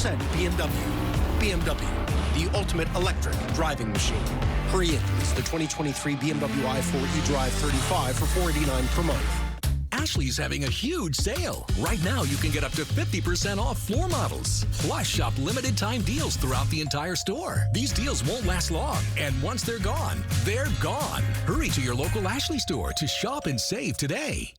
BMW, the ultimate electric driving machine. Hurry in. It's the 2023 BMW i4 eDrive 35 for $489 per month. Ashley's having a huge sale. Right now, you can get up to 50% off floor models. Plus, shop limited time deals throughout the entire store. These deals won't last long, and once they're gone, they're gone. Hurry to your local Ashley store to shop and save today.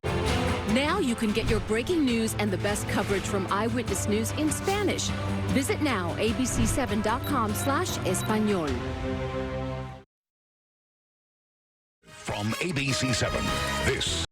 Now you can get your breaking news and the best coverage from Eyewitness News in Spanish. Visit now abc7.com/español. From ABC7, this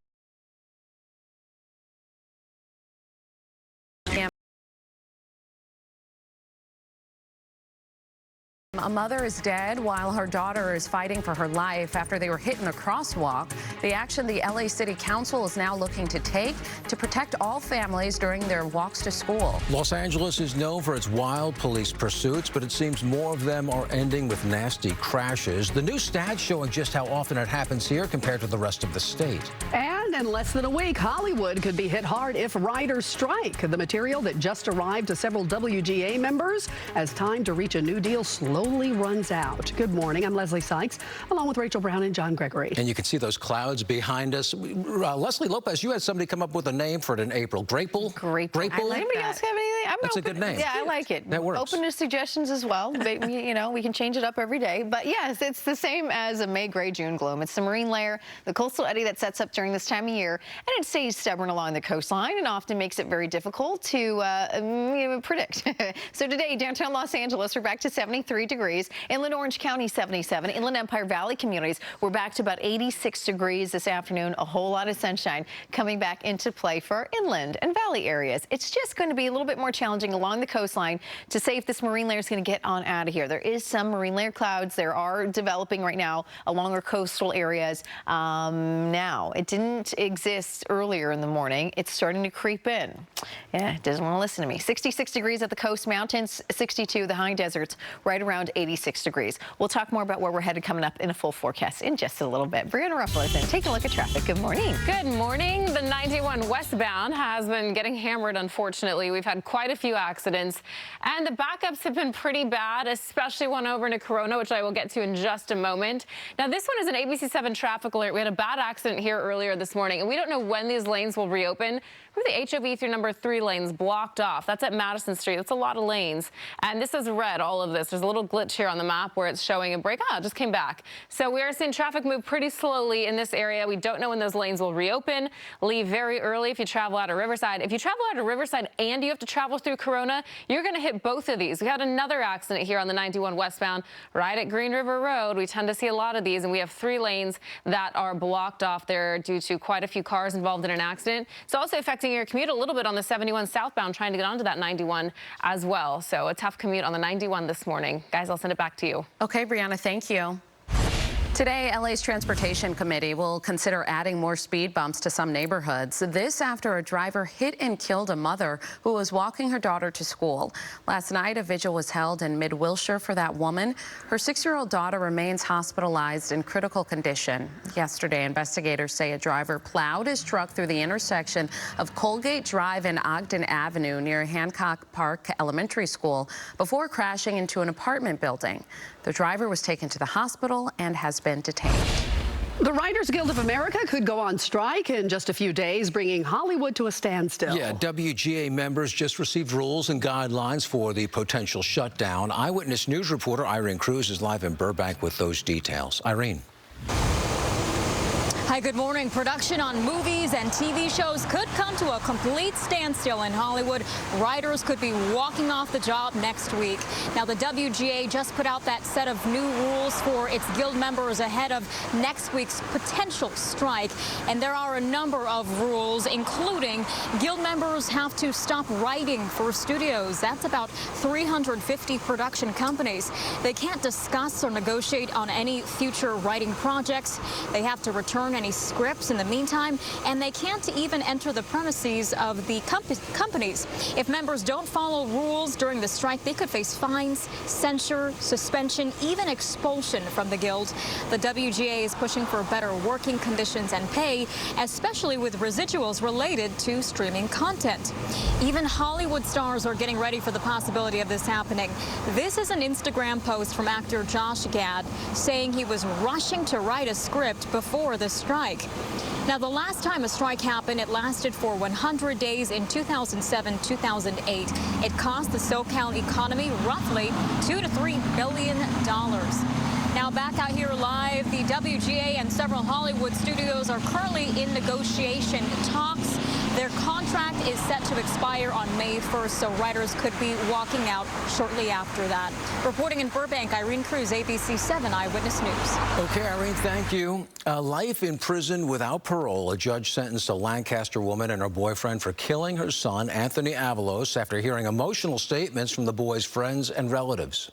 A mother is dead while her daughter is fighting for her life after they were hit in the crosswalk. The action the LA City Council is now looking to take to protect all families during their walks to school. Los Angeles is known for its wild police pursuits, but it seems more of them are ending with nasty crashes. The new stats showing just how often it happens here compared to the rest of the state. And in less than a week, Hollywood could be hit hard if writers strike. The material that just arrived to several WGA members as time to reach a new deal slowly runs out. Good morning. I'm Leslie Sykes, along with Rachel Brown and John Gregory. And you can see those clouds behind us. Leslie Lopez, you had somebody come up with a name for it in April. Grapple? Grapple. Anybody else have anything? That's a good name. Yeah, I like it. That works. Open to suggestions as well. You know, we can change it up every day. But yes, it's the same as a May, gray, June gloom. It's the marine layer, the coastal eddy that sets up during this time of year, and it stays stubborn along the coastline and often makes it very difficult to predict. So today, downtown Los Angeles, we're back to 73 degrees. Inland Orange County, 77. Inland Empire Valley communities, we're back to about 86 degrees this afternoon. A whole lot of sunshine coming back into play for our inland and valley areas. It's just going to be a little bit more challenging along the coastline to say if this marine layer is going to get on out of here. There is some marine layer clouds. There are developing right now along our coastal areas. Now, it didn't exist earlier in the morning. It's starting to creep in. Yeah, it doesn't want to listen to me. 66 degrees at the coast mountains, 62 the high deserts, right around 86 degrees. We'll talk more about where we're headed coming up in a full forecast in just a little bit. Brianna Ruffalo is in. Take a look at traffic. Good morning. Good morning. The 91 westbound has been getting hammered, unfortunately. We've had quite a few accidents, and the backups have been pretty bad, especially one over into Corona, which I will get to in just a moment. Now, this one is an ABC7 traffic alert. We had a bad accident here earlier this morning, and we don't know when these lanes will reopen. The HOV through number 3 lanes blocked off. That's at Madison Street. That's a lot of lanes. And this is red, all of this. There's a little glitch here on the map where it's showing a break. It just came back. So we are seeing traffic move pretty slowly in this area. We don't know when those lanes will reopen. Leave very early if you travel out of Riverside. If you travel out of Riverside and you have to travel through Corona, you're going to hit both of these. We had another accident here on the 91 westbound right at Green River Road. We tend to see a lot of these, and we have 3 lanes that are blocked off there due to quite a few cars involved in an accident. It's also affecting your commute a little bit on the 71 southbound, trying to get onto that 91 as well. So a tough commute on the 91 this morning. Guys, I'll send it back to you. Okay, Brianna, thank you. Today, LA's Transportation Committee will consider adding more speed bumps to some neighborhoods. This after a driver hit and killed a mother who was walking her daughter to school. Last night, a vigil was held in Mid-Wilshire for that woman. Her 6-year-old daughter remains hospitalized in critical condition. Yesterday, investigators say a driver plowed his truck through the intersection of Colgate Drive and Ogden Avenue near Hancock Park Elementary School before crashing into an apartment building. The driver was taken to the hospital and has been detained. The Writers Guild of America could go on strike in just a few days, bringing Hollywood to a standstill. Yeah, WGA members just received rules and guidelines for the potential shutdown. Eyewitness News reporter Irene Cruz is live in Burbank with those details. Irene. Hi, good morning. Production on movies and TV shows could come to a complete standstill in Hollywood. Writers could be walking off the job next week. Now, the WGA just put out that set of new rules for its guild members ahead of next week's potential strike. And there are a number of rules, including guild members have to stop writing for studios. That's about 350 production companies. They can't discuss or negotiate on any future writing projects. They have to return any scripts in the meantime, and they can't even enter the premises of the companies. If members don't follow rules during the strike, they could face fines, censure, suspension, even expulsion from the guild. The WGA is pushing for better working conditions and pay, especially with residuals related to streaming content. Even Hollywood stars are getting ready for the possibility of this happening. This is an Instagram post from actor Josh Gad saying he was rushing to write a script before the strike. Now, the last time a strike happened, it lasted for 100 days in 2007-2008. It cost the SoCal economy roughly $2 to $3 billion. Now, back out here live, the WGA and several Hollywood studios are currently in negotiation talks. Their contract is set to expire on May 1st, so writers could be walking out shortly after that. Reporting in Burbank, Irene Cruz, ABC 7 Eyewitness News. Okay, Irene, thank you. Life in prison without parole. A judge sentenced a Lancaster woman and her boyfriend for killing her son, Anthony Avalos, after hearing emotional statements from the boy's friends and relatives.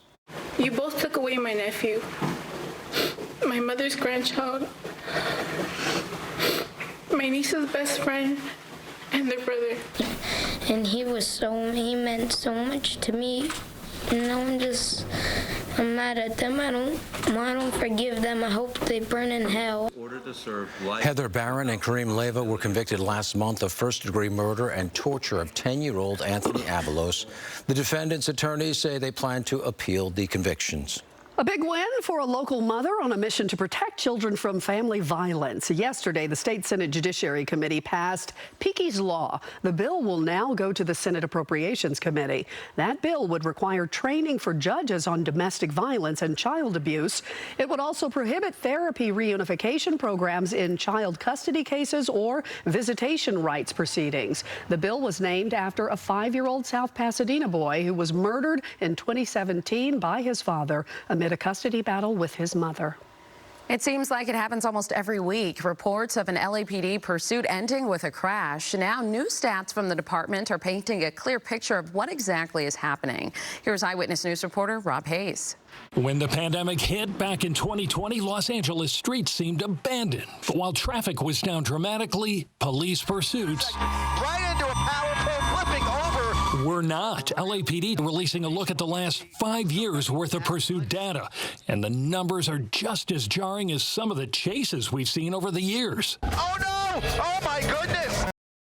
You both took away my nephew, my mother's grandchild, my niece's best friend, and their brother. And he meant so much to me. And I'm mad at them. I don't forgive them. I hope they burn in hell. Order to serve life. Heather Barron and Kareem Leyva were convicted last month of first-degree murder and torture of 10-year-old Anthony Avalos. The defendant's attorneys say they plan to appeal the convictions. A big win for a local mother on a mission to protect children from family violence. Yesterday, the State Senate Judiciary Committee passed Peaky's Law. The bill will now go to the Senate Appropriations Committee. That bill would require training for judges on domestic violence and child abuse. It would also prohibit therapy reunification programs in child custody cases or visitation rights proceedings. The bill was named after a 5-year-old South Pasadena boy who was murdered in 2017 by his father amid a custody battle with his mother. It seems like it happens almost every week. Reports of an LAPD pursuit ending with a crash. Now, new stats from the department are painting a clear picture of what exactly is happening. Here's Eyewitness News reporter Rob Hayes. When the pandemic hit back in 2020, Los Angeles streets seemed abandoned. But while traffic was down dramatically, police pursuits right into a power pole, flipping over. Were not. LAPD releasing a look at the last 5 years worth of pursuit data. And the numbers are just as jarring as some of the chases we've seen over the years. Oh no! Oh my goodness!